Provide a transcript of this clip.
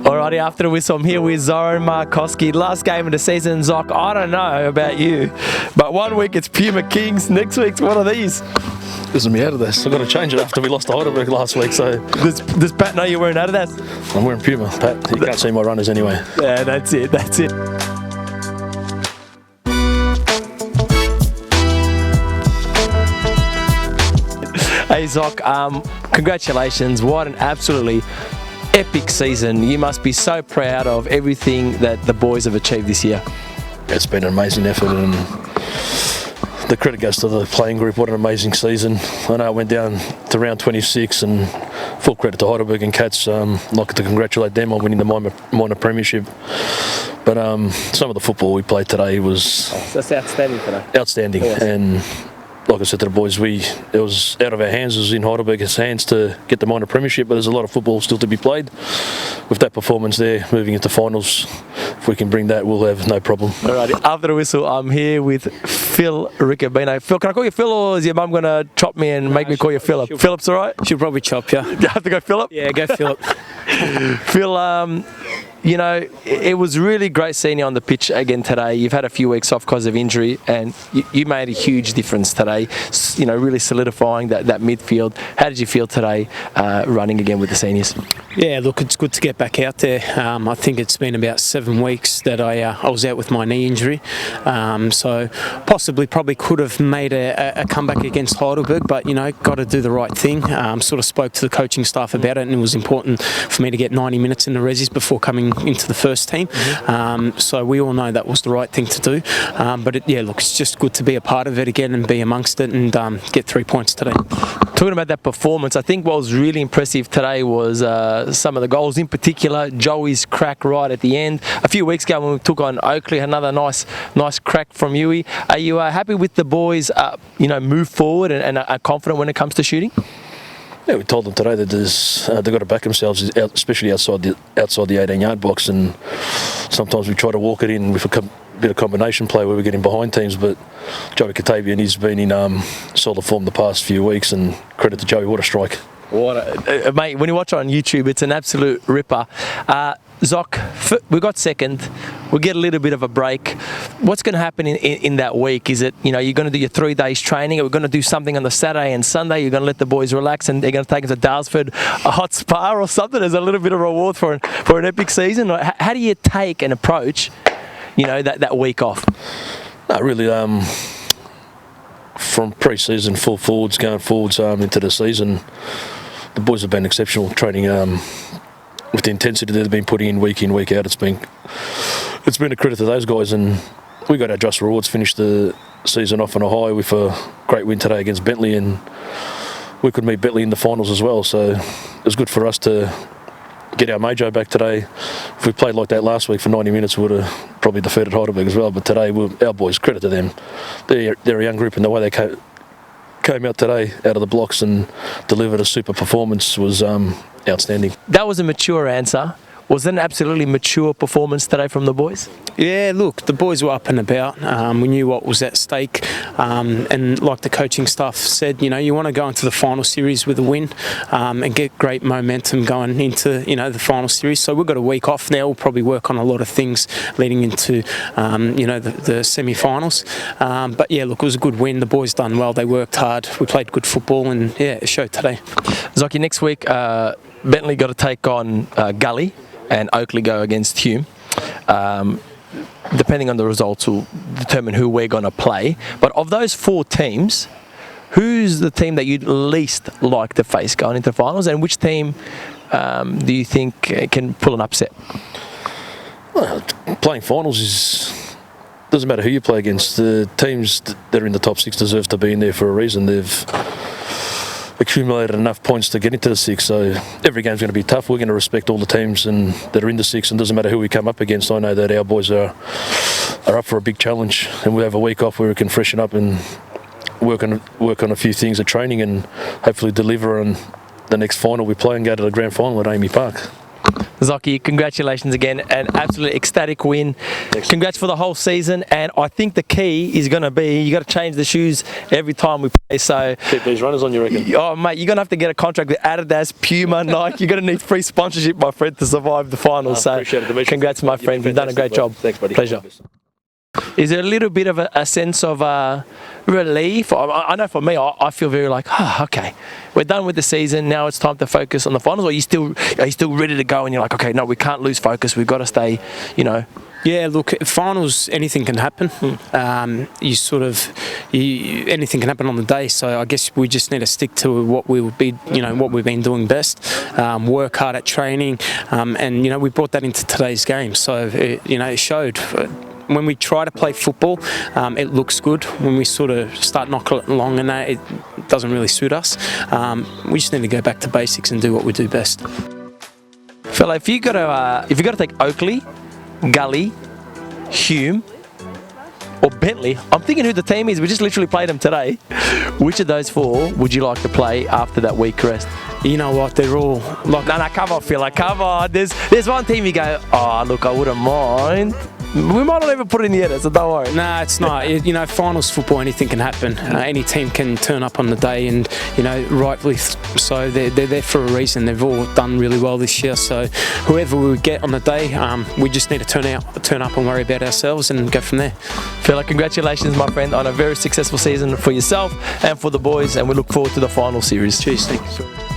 Alrighty, after the whistle, I'm here with Zoran Markowski. Last game of the season, Zoc. I don't know about you, but 1 week it's Puma Kings, next week's what are these? Doesn't me out of this. I've got to change it after we lost to Heidelberg last week. So does Pat know you're wearing Adidas? I'm wearing Puma. Pat, you can't see my runners anyway. Yeah, that's it. Hey Zoc, congratulations. What an absolutely epic season. You must be so proud of everything that the boys have achieved this year. It's been an amazing effort, and the credit goes to the playing group. What an amazing season. I know it went down to round 26, and full credit to Heidelberg and Cats. I'd like to congratulate them on winning the minor premiership. But some of the football we played today was... That's outstanding today. Outstanding. Yes. And like I said to the boys, it was out of our hands. It was in Heidelberg's hands to get the minor premiership, but there's a lot of football still to be played. With that performance there, moving into finals, if we can bring that, we'll have no problem. Alrighty, after the whistle, I'm here with Phil Riccobino. Phil, can I call you Phil, or is your mum going to chop me and make me call you Philip? Philip's alright? She'll probably chop you. You have to go Philip? Yeah, go Philip. Phil, you know, it was really great seeing you on the pitch again today. You've had a few weeks off because of injury, and you made a huge difference today, you know, really solidifying that midfield. How did you feel today running again with the seniors? Yeah, look, it's good to get back out there. I think it's been about 7 weeks that I was out with my knee injury, so probably could have made a comeback against Heidelberg, but, you know, got to do the right thing. Sort of spoke to the coaching staff about it, and it was important for me to get 90 minutes in the resis before coming into the first team. So we all know that was the right thing to do. But it's just good to be a part of it again and be amongst it and get 3 points today. Talking about that performance, I think what was really impressive today was some of the goals, in particular Joey's crack right at the end. A few weeks ago when we took on Oakley, another nice crack from Yui. Are you happy with the boys, move forward and are confident when it comes to shooting? Yeah, we told them today that they've got to back themselves, especially outside the 18-yard box, and sometimes we try to walk it in with a bit of combination play where we're getting behind teams, but Joey Katavian, he's been in solid form the past few weeks, and credit to Joey, what a strike. Mate, when you watch it on YouTube, it's an absolute ripper. Zoc, we got second. We'll get a little bit of a break. What's going to happen in that week? Is it, you're going to do your 3 days training? Are we going to do something on the Saturday and Sunday? You're going to let the boys relax and they're going to take them to Dalesford, a hot spa or something? There's a little bit of reward for an epic season. How do you take and approach, that week off? No, really, from pre-season full forwards going forwards into the season, the boys have been exceptional training. With the intensity they've been putting in, week out, it's been a credit to those guys, and we got our just rewards. Finished the season off on a high with a great win today against Bentley, and we could meet Bentley in the finals as well. So it was good for us to get our mojo back today. If we played like that last week for 90 minutes, we would have probably defeated Heidelberg as well. But today, our boys, credit to them. They're a young group, and the way they came out today out of the blocks and delivered a super performance was outstanding. That was a mature answer. Was it an absolutely mature performance today from the boys? Yeah, look, the boys were up and about. We knew what was at stake, and like the coaching staff said, you want to go into the final series with a win and get great momentum going into the final series. So we've got a week off now. We'll probably work on a lot of things leading into the semi-finals. But yeah, look, it was a good win. The boys done well. They worked hard. We played good football, and yeah, it showed today. Zocky, next week Bentley got to take on Gully, and Oakley go against Hume. Depending on the results will determine who we're going to play. But of those 4 teams, who's the team that you'd least like to face going into finals, and which team do you think can pull an upset? Well, playing finals doesn't matter who you play against. The teams that are in the top 6 deserve to be in there for a reason. They've accumulated enough points to get into the 6, so every game's going to be tough. We're going to respect all the teams that are in the 6, and doesn't matter who we come up against. I know that our boys are up for a big challenge, and we have a week off where we can freshen up and work on a few things at training, and hopefully deliver on the next final we play and go to the grand final at Amy Park. Zocky, congratulations again. An absolutely ecstatic win. Congrats for the whole season. And I think the key is going to be you got to change the shoes every time we play. So Keep these runners on, you reckon? oh, mate, you're going to have to get a contract with Adidas, Puma, Nike. You're going to need free sponsorship, my friend, to survive the finals. So appreciate it, Dimitri. congrats, my friend. You've done a great job. Thanks, buddy. Pleasure. Is there a little bit of a sense of relief? I know for me, I feel very like, okay, we're done with the season. Now it's time to focus on the finals. Or are you still ready to go? And you're like, okay, no, we can't lose focus. We've got to stay, Yeah, look, finals, anything can happen. Anything can happen on the day. So I guess we just need to stick to what what we've been doing best. Work hard at training, and we brought that into today's game. So it showed. When we try to play football, it looks good. When we sort of start knocking it along and that, it doesn't really suit us. We just need to go back to basics and do what we do best. Fella, if you got to take Oakley, Gully, Hume, or Bentley, I'm thinking who the team is. We just literally played them today. Which of those four would you like to play after that week rest? You know what? They're all like. No, come on, Phil. Come on. There's one team you go, oh, look, I wouldn't mind. We might not even put it in the edit, so don't worry. No, it's not. Finals football, anything can happen. Any team can turn up on the day, and rightfully so. They're there for a reason. They've all done really well this year. So whoever we get on the day, we just need to turn up and worry about ourselves and go from there. Phil, congratulations, my friend, on a very successful season for yourself and for the boys, and we look forward to the final series. Cheers, thank you.